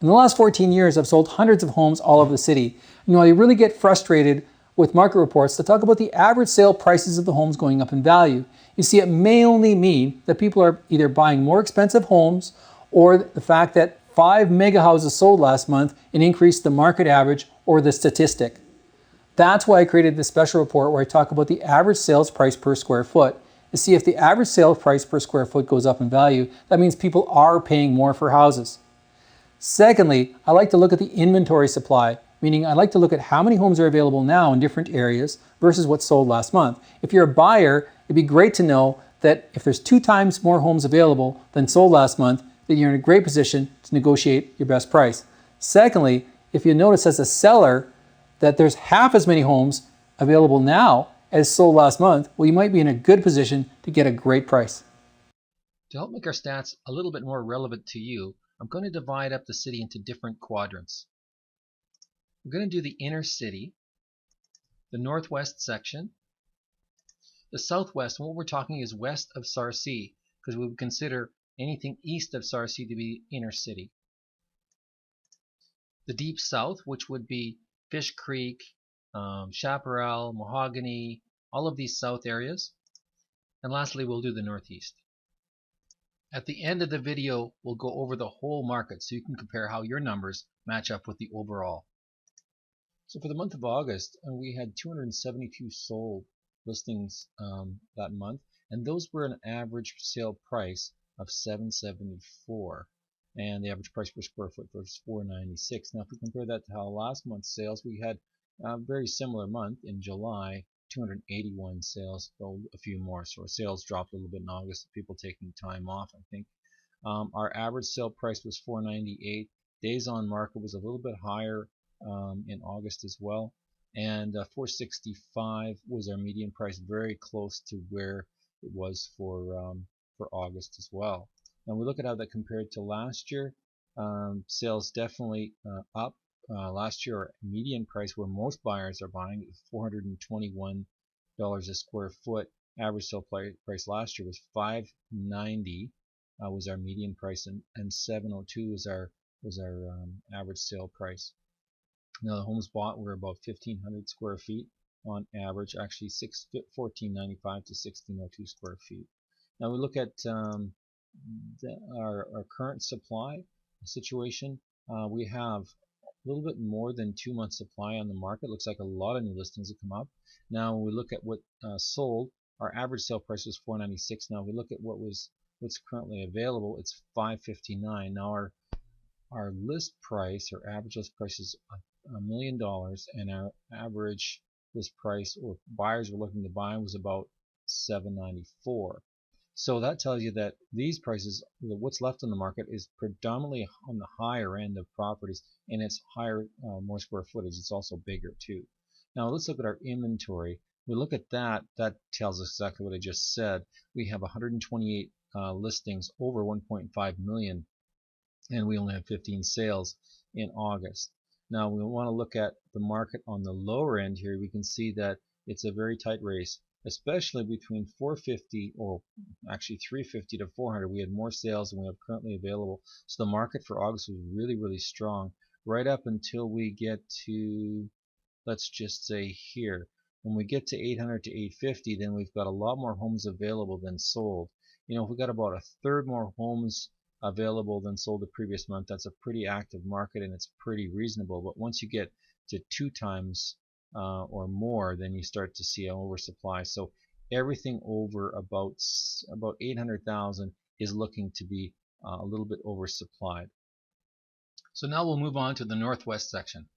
In the last 14 years, I've sold hundreds of homes all over the city. And while you really get frustrated with market reports that talk about the average sale prices of the homes going up in value, you see it may only mean that people are either buying more expensive homes or the fact that 5 mega houses sold last month and increased the market average or the statistic. That's why I created this special report where I talk about the average sales price per square foot. To see if the average sale price per square foot goes up in value, that means people are paying more for houses. Secondly, I like to look at the inventory supply, meaning I like to look at how many homes are available now in different areas versus what sold last month. If you're a buyer, it'd be great to know that if there's 2 times more homes available than sold last month, then you're in a great position to negotiate your best price. Secondly, if you notice as a seller that there's half as many homes available now as sold last month, well, you might be in a good position to get a great price. To help make our stats a little bit more relevant to you, I'm going to divide up the city into different quadrants. We're going to do the inner city, the northwest section, the southwest, and what we're talking is west of Sarcee, because we would consider anything east of Sarcee to be inner city. The deep south, which would be Fish Creek, Chaparral, Mahogany, all of these south areas. And lastly, we'll do the northeast. At the end of the video, we'll go over the whole market so you can compare how your numbers match up with the overall. So for the month of August, we had 272 sold listings that month, and those were an average sale price of $774, and the average price per square foot was $496. Now if we compare that to how last month's sales, we had a very similar month in July, 281 sales, sold a few more. So our sales dropped a little bit in August, people taking time off, I think. Our average sale price was $498. Days on market was a little bit higher in August as well, and $465 was our median price, very close to where it was for August as well. Now we look at how that compared to last year. Sales definitely up. Last year, our median price where most buyers are buying is $421 a square foot. Average sale price last year was $590 was our median price, and $702 was our average sale price. Now the homes bought were about 1,500 square feet on average, actually 1,495 to 1,602 square feet. Now we look at our current supply situation. We have a little bit more than 2 months supply on the market. Looks like a lot of new listings have come up. Now when we look at what sold, our average sale price was $496. Now we look at what's currently available, it's $559. Now our list price, our average list price is $1 million, and our average list price, or buyers were looking to buy, was about $794. So that tells you that these prices, what's left on the market, is predominantly on the higher end of properties, and it's higher, more square footage. It's also bigger too. Now let's look at our inventory. We look at that tells us exactly what I just said. We have 128 listings over 1.5 million, and we only have 15 sales in August. Now we want to look at the market on the lower end here. We can see that it's a very tight race, especially between 450, or actually 350 to 400. We had more sales than we have currently available. So the market for August was really, really strong, right up until we get to, let's just say here, when we get to 800 to 850, then we've got a lot more homes available than sold. You know, if we got about a third more homes available than sold the previous month, that's a pretty active market, and it's pretty reasonable. But once you get to 2 times or more, then you start to see an oversupply. So everything over about 800,000 is looking to be a little bit oversupplied. So now we'll move on to the northwest section.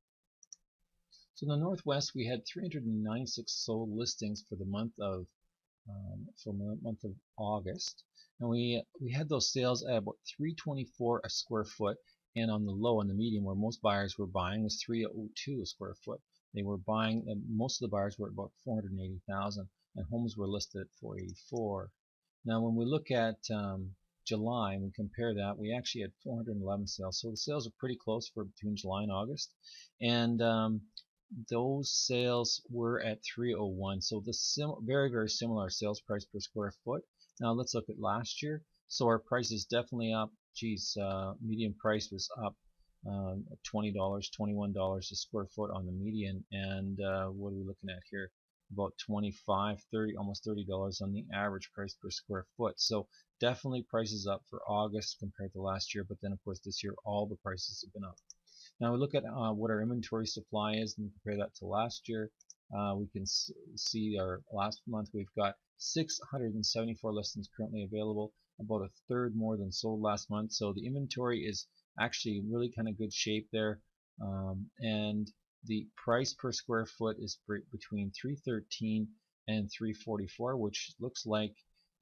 So in the northwest, we had 396 sold listings for the month of August, and we had those sales at about $324 a square foot, and on the low, on the medium, where most buyers were buying, was $302 a square foot. They were buying, most of the buyers were at about $480,000, and homes were listed at $484. Now when we look at July and we compare that, we actually had 411 sales. So the sales are pretty close for between July and August, and those sales were at $301. So the very, very similar sales price per square foot. Now let's look at last year. So our price is definitely up. Geez, median price was up $20, $21 a square foot on the median, and what are we looking at here? About 25, 30, almost $30 on the average price per square foot. So definitely prices up for August compared to last year, but then of course this year all the prices have been up. Now we look at what our inventory supply is and compare that to last year. We can see our last month we've got 674 listings currently available, about a third more than sold last month. So the inventory is actually in really kind of good shape there. And the price per square foot is between 313 and 344, which looks like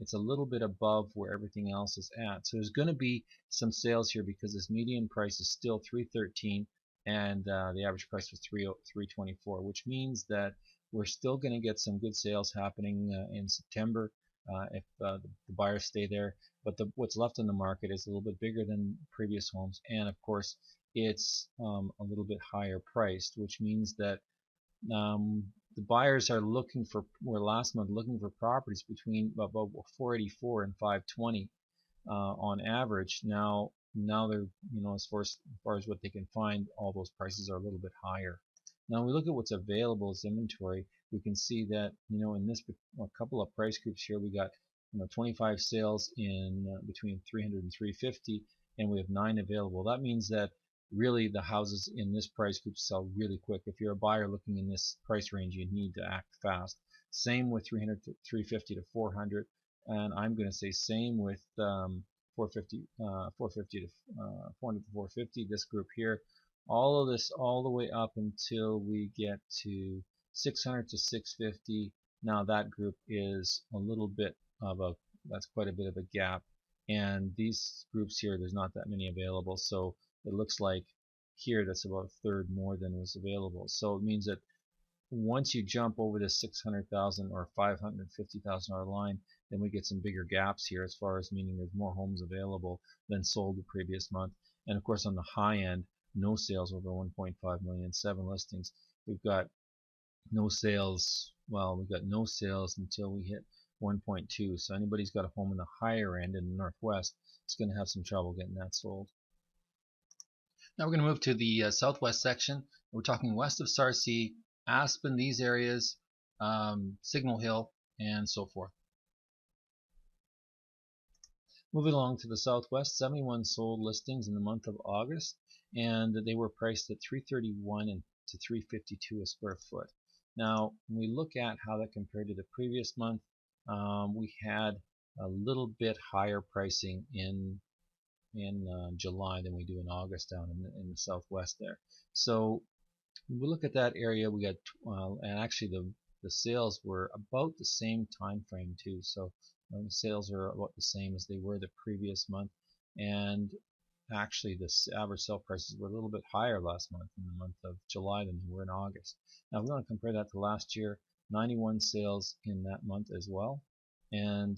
it's a little bit above where everything else is at. So there's going to be some sales here because this median price is still 313 and the average price was 324, which means that we're still going to get some good sales happening in September if the buyers stay there. But what's left in the market is a little bit bigger than previous homes, and of course it's a little bit higher priced, which means that the buyers are looking for, were last month looking for properties between about 484 and 520 on average. Now they're, as far as what they can find, all those prices are a little bit higher. Now we look at what's available as inventory. We can see that in this a couple of price groups here, we got 25 sales in between 300 and 350, and we have 9 available. That means that really the houses in this price group sell really quick. If you're a buyer looking in this price range, you need to act fast. Same with 300 to 350 to 400, and I'm going to say same with 450 to 400 to 450. This group here, all of this all the way up until we get to 600 to 650. Now that group is a little bit of a, that's quite a bit of a gap, and these groups here, there's not that many available, so it looks like here that's about a third more than was available. So it means that once you jump over the 600,000 or $550,000 line, then we get some bigger gaps here, as far as meaning there's more homes available than sold the previous month. And of course on the high end, no sales over 1.5 million, 7 listings. We've got no sales, well, we've got no sales until we hit 1.2. So anybody's got a home in the higher end in the Northwest is going to have some trouble getting that sold. Now we're going to move to the southwest section. We're talking west of Sarcee, Aspen, these areas, Signal Hill, and so forth. Moving along to the southwest, 71 sold listings in the month of August, and they were priced at $331 and to $352 a square foot. Now, when we look at how that compared to the previous month, we had a little bit higher pricing in July than we do in August down in the southwest there. So when we look at that area, we got and actually the sales were about the same time frame too. So the sales are about the same as they were the previous month, and actually the average sale prices were a little bit higher last month in the month of July than they were in August. Now we want to compare that to last year, 91 sales in that month as well, and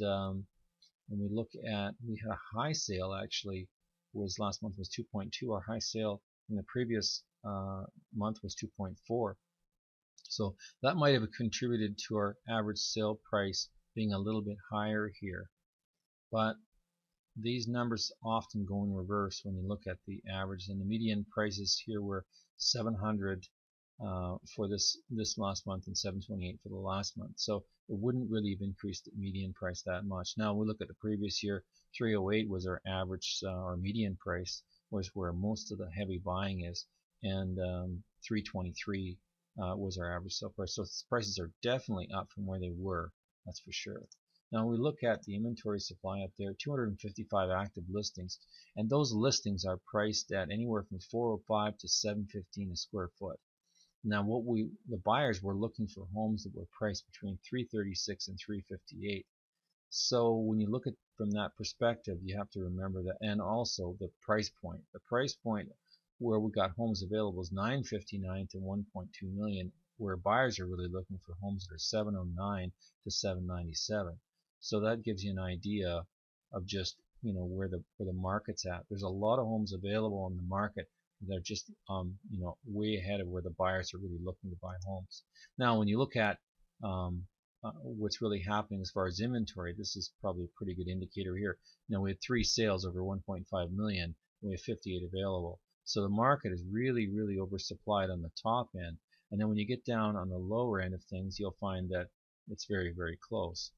when we look at, we had a high sale actually, was last month was 2.2. Our high sale in the previous month was 2.4. So that might have contributed to our average sale price being a little bit higher here. But these numbers often go in reverse when you look at the average, and the median prices here were 700 for this last month and 728 for the last month. So it wouldn't really have increased the median price that much. Now we look at the previous year, 308 was our average or median price, was where most of the heavy buying is, and 323 was our average sale price. So prices are definitely up from where they were, that's for sure. Now we look at the inventory supply up there, 255 active listings, and those listings are priced at anywhere from 405 to 715 a square foot. Now the buyers were looking for homes that were priced between 336 and 358. So when you look at from that perspective, you have to remember that, and also the price point. The price point where we got homes available is 959 to 1.2 million, where buyers are really looking for homes that are 709 to 797. So that gives you an idea of just where the market's at. There's a lot of homes available on the market. They're just way ahead of where the buyers are really looking to buy homes. Now when you look at what's really happening as far as inventory, this is probably a pretty good indicator here. We had 3 sales over 1.5 million. We have 58 available. So the market is really, really oversupplied on the top end. And then when you get down on the lower end of things, you'll find that it's very, very close.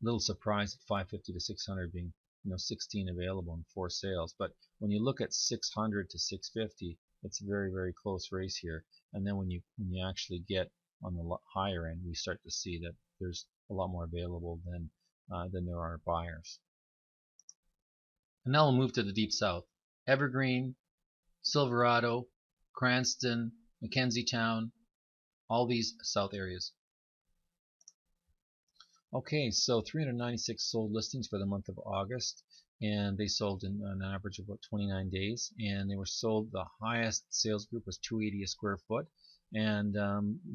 A little surprised at 550 to 600 being, 16 available and 4 sales. But when you look at 600 to 650, it's a very, very close race here. And then when you actually get on the higher end, we start to see that there's a lot more available than there are buyers. And now we'll move to the Deep South. Evergreen, Silverado, Cranston, Mackenzie-Town, all these south areas. Okay, so 396 sold listings for the month of August, and they sold in an average of about 29 days, and they were sold, the highest sales group was 280 a square foot, and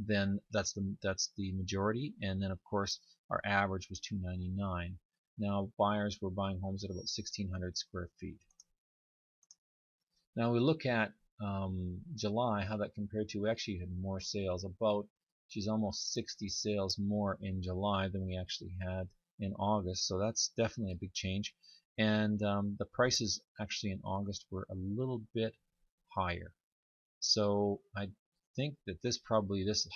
then that's the majority, and then of course our average was 299. Now buyers were buying homes at about 1,600 square feet. Now we look at July, how that compared to, we actually had more sales, almost 60 sales more in July than we actually had in August, so that's definitely a big change. And the prices actually in August were a little bit higher. So I think that this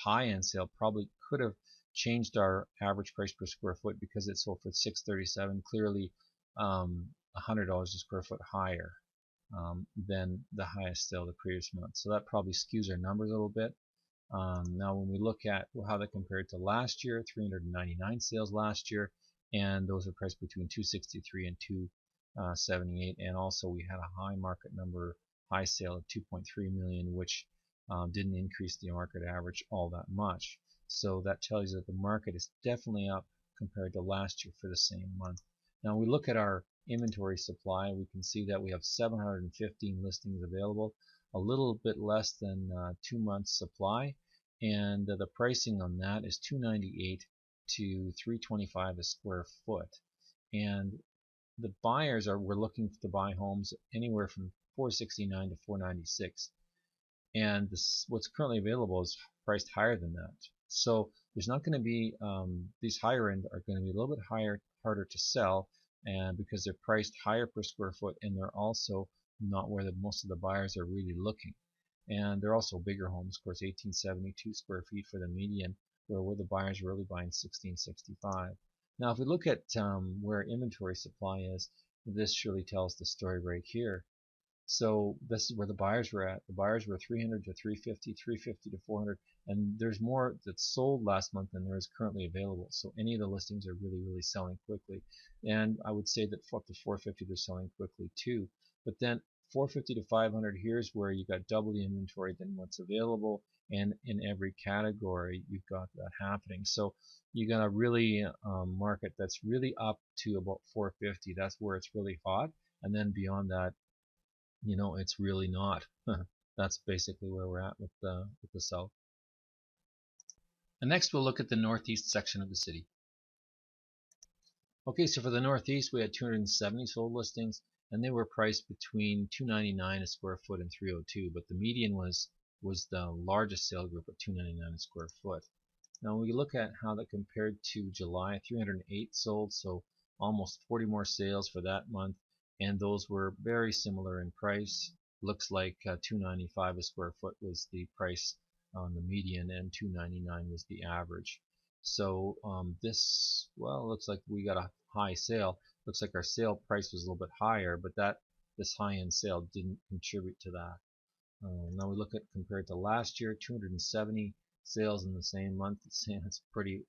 high-end sale probably could have changed our average price per square foot, because it sold for $637, clearly $100 a square foot higher than the highest sale the previous month. So that probably skews our numbers a little bit. Now when we look at how that compared to last year, 399 sales last year, and those are priced between 263 and 278, and also we had a high sale of 2.3 million, which didn't increase the market average all that much. So that tells you that the market is definitely up compared to last year for the same month. Now we look at our inventory supply, we can see that we have 715 listings available, a little bit less than 2 months supply, and the pricing on that is $298 to $325 a square foot. And the buyers were looking to buy homes anywhere from $469 to $496, and what's currently available is priced higher than that. So there's not going to be these higher end are going to be a little bit harder to sell, and because they're priced higher per square foot, and they're also not where most of the buyers are really looking. And they're also bigger homes, of course, 1872 square feet for the median, where the buyers are really buying 1665. Now, if we look at where inventory supply is, this surely tells the story right here. So this is where the buyers were at. The buyers were 300 to 350, 350 to 400, and there's more that's sold last month than there is currently available. So any of the listings are really, really selling quickly. And I would say that up to 450 they're selling quickly too. But then 450 to 500, here's where you got double the inventory than what's available, and in every category you've got that happening. So you got a really market that's really up to about 450. That's where it's really hot, and then beyond that, it's really not. That's basically where we're at with the South. And next we'll look at the northeast section of the city. Okay, so for the northeast we had 270 sold listings, and they were priced between $299 a square foot and $302, but the median was the largest sale group at $299 a square foot. Now when we look at how that compared to July, 308 sold, so almost 40 more sales for that month, and those were very similar in price. Looks like $295 a square foot was the price on the median, and $299 was the average. So this, well, looks like we got a high sale. Looks like our sale price was a little bit higher, but this high-end sale didn't contribute to that. Now we look at compared to last year, 270 sales in the same month. It's pretty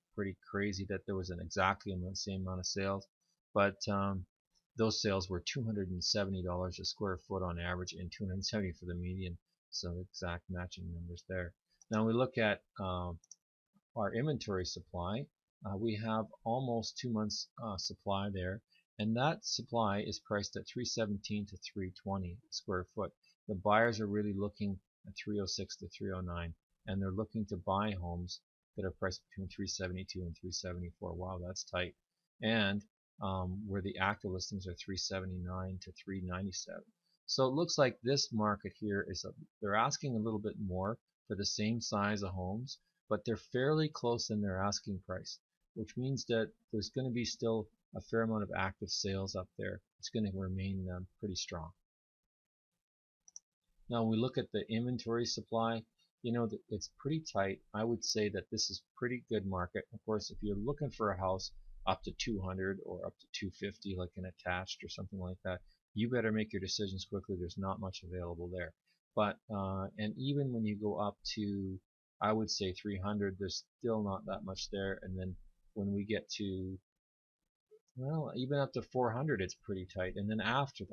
crazy that there was exactly the same amount of sales, but those sales were $270 a square foot on average, and $270 for the median, so exact matching numbers there. Now we look at our inventory supply. We have almost 2 months supply there, and that supply is priced at $317 to $320 a square foot. The buyers are really looking at $306 to $309, and they're looking to buy homes that are priced between $372 and $374. Wow, that's tight. And where the active listings are $379 to $397. So it looks like this market here they're asking a little bit more for the same size of homes, but they're fairly close in their asking price, which means that there's going to be still a fair amount of active sales up there. It's going to remain pretty strong. Now we look at the inventory supply, it's pretty tight. I would say that this is pretty good market. Of course, if you're looking for a house up to 200 or up to 250, like an attached or something like that, you better make your decisions quickly. There's not much available there. But and even when you go up to, I would say 300, there's still not that much there. And then when we get to, well, even up to 400, it's pretty tight. And then after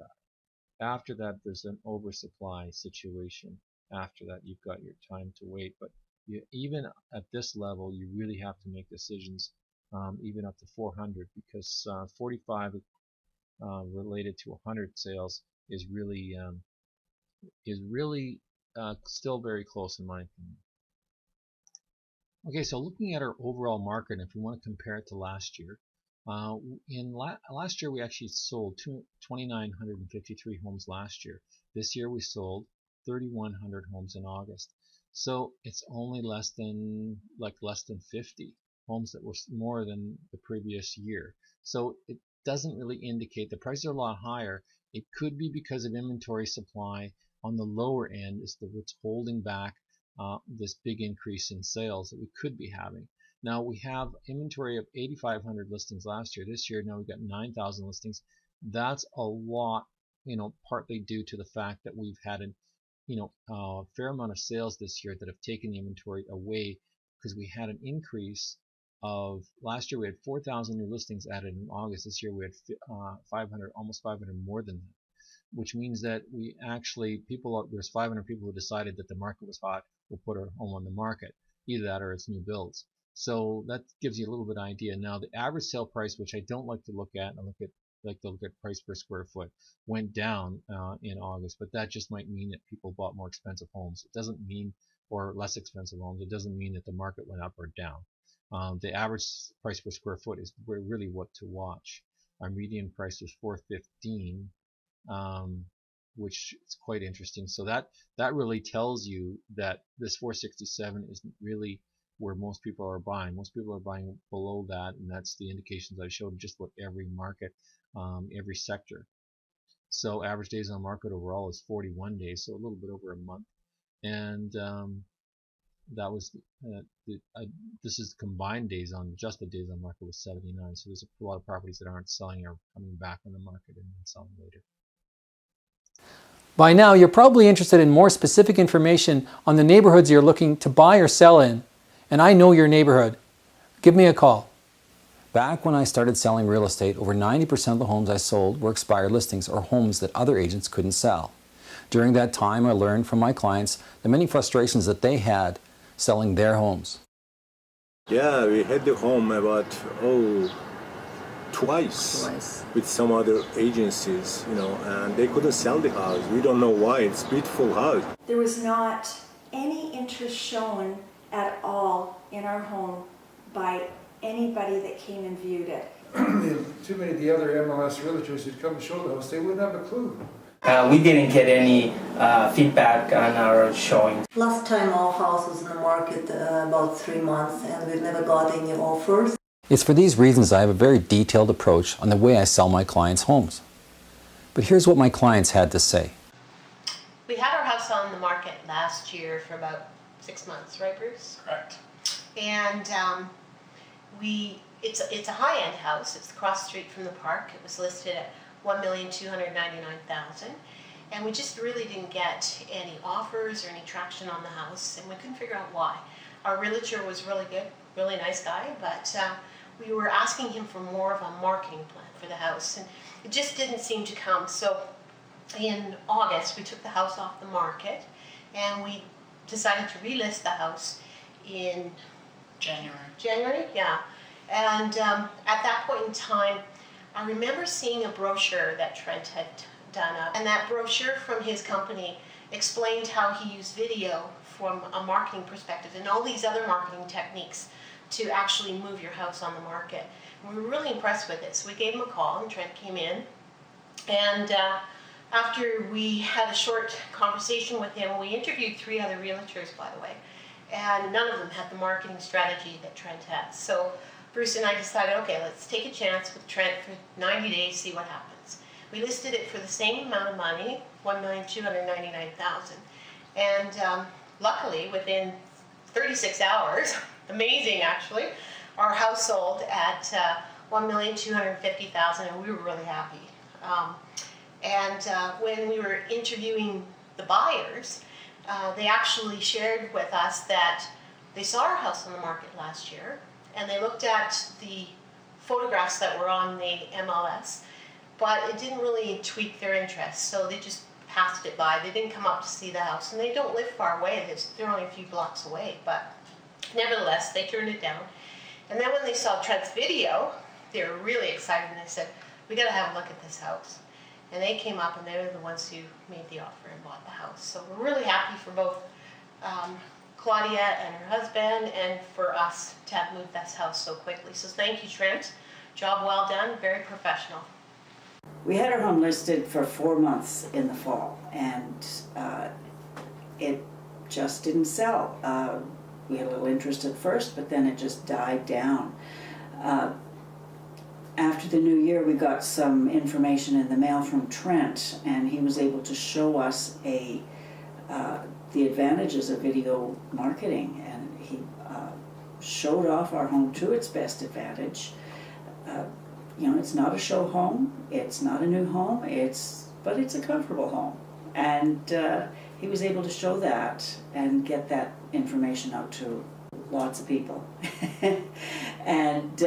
that, there's an oversupply situation. After that, you've got your time to wait. But even at this level, you really have to make decisions, even up to 400, because 45 related to 100 sales is really still very close in my opinion. Okay, so looking at our overall market, if we want to compare it to last year, last year we actually sold 2,953 homes last year. This year we sold 3,100 homes in August. So it's only less than 50 homes that were more than the previous year. So it doesn't really indicate the prices are a lot higher. It could be because of inventory supply on the lower end is what's holding back this big increase in sales that we could be having. Now we have inventory of 8,500 listings last year. This year now we've got 9,000 listings. That's a lot, partly due to the fact that we've had a fair amount of sales this year that have taken the inventory away, because we had an increase of, last year we had 4,000 new listings added in August. This year we had 500, almost 500 more than that, which means that there's 500 people who decided that the market was hot, will put a home on the market. Either that or it's new builds. So that gives you a little bit of idea. Now the average sale price, which I don't like to look at, like to look at price per square foot, went down in August, but that just might mean that people bought more expensive homes. It doesn't mean, or less expensive homes. It doesn't mean that the market went up or down. The average price per square foot is really what to watch. Our median price was $415. Which is quite interesting. So that really tells you that this 467 isn't really where most people are buying. Most people are buying below that, and that's the indications I showed just about every market, every sector. So average days on market overall is 41 days, so a little bit over a month. And that was this is combined days on, just the days on market was 79. So there's a lot of properties that aren't selling or coming back on the market and then selling later. By now, you're probably interested in more specific information on the neighborhoods you're looking to buy or sell in. And I know your neighborhood. Give me a call. Back when I started selling real estate, over 90% of the homes I sold were expired listings or homes that other agents couldn't sell. During that time, I learned from my clients the many frustrations that they had selling their homes. Yeah, we had the home about, twice with some other agencies, and they couldn't sell the house. We don't know why. It's a beautiful house. There was not any interest shown at all in our home by anybody that came and viewed it. Too many of the other MLS realtors who'd come to show the house, they wouldn't have a clue. We didn't get any feedback on our showing. Last time our house was in the market about 3 months, and we never got any offers. It's for these reasons I have a very detailed approach on the way I sell my clients' homes. But here's what my clients had to say. We had our house on the market last year for about 6 months, right, Bruce? Correct. And it's a high-end house. It's across the street from the park. It was listed at $1,299,000, and we just really didn't get any offers or any traction on the house, and we couldn't figure out why. Our realtor was really good, really nice guy, but we were asking him for more of a marketing plan for the house, and it just didn't seem to come. So in August, we took the house off the market, and we decided to relist the house in January, yeah. And at that point in time, I remember seeing a brochure that Trent had done up, and that brochure from his company explained how he used video from a marketing perspective and all these other marketing techniques to actually move your house on the market. And we were really impressed with it, so we gave him a call, and Trent came in, and after we had a short conversation with him, we interviewed 3 other realtors, by the way, and none of them had the marketing strategy that Trent has. So Bruce and I decided, okay, let's take a chance with Trent for 90 days, see what happens. We listed it for the same amount of money, $1,299,000. And luckily, within 36 hours, amazing actually, our house sold at $1,250,000, and we were really happy. When we were interviewing the buyers, they actually shared with us that they saw our house on the market last year, and they looked at the photographs that were on the MLS, but it didn't really tweak their interest, so they just passed it by. They didn't come up to see the house, and they don't live far away. They're only a few blocks away, but nevertheless, they turned it down. And then when they saw Trent's video, they were really excited, and they said, we got to have a look at this house. And they came up, and they were the ones who made the offer and bought the house. So we're really happy for both Claudia and her husband, and for us to have moved this house so quickly. So thank you, Trent. Job well done, very professional. We had our home listed for 4 months in the fall, and it just didn't sell. We had a little interest at first, but then it just died down. After the new year, we got some information in the mail from Trent, and he was able to show us the advantages of video marketing, and he showed off our home to its best advantage. You know, it's not a show home, it's not a new home, but it's a comfortable home. And he was able to show that and get that information out to lots of people. And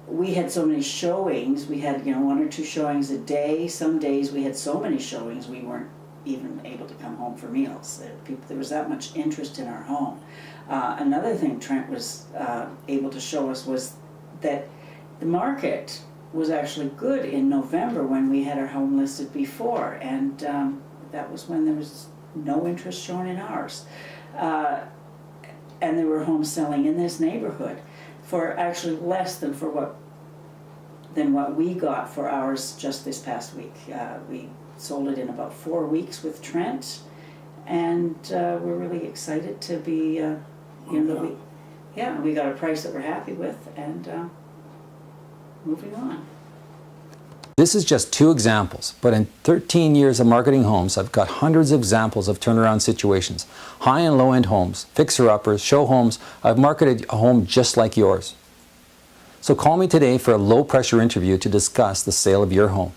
we had so many showings. We had, 1 or 2 showings a day. Some days we had so many showings we weren't even able to come home for meals. There was that much interest in our home. Another thing Trent was able to show us was that the market was actually good in November when we had our home listed before, and that was when there was no interest shown in ours. And there were homes selling in this neighborhood for actually less than what we got for ours just this past week. We sold it in about 4 weeks with Trent, and we're really excited to be, we got a price that we're happy with, and moving on. This is just 2 examples, but in 13 years of marketing homes, I've got hundreds of examples of turnaround situations. High and low-end homes, fixer-uppers, show homes. I've marketed a home just like yours. So call me today for a low-pressure interview to discuss the sale of your home.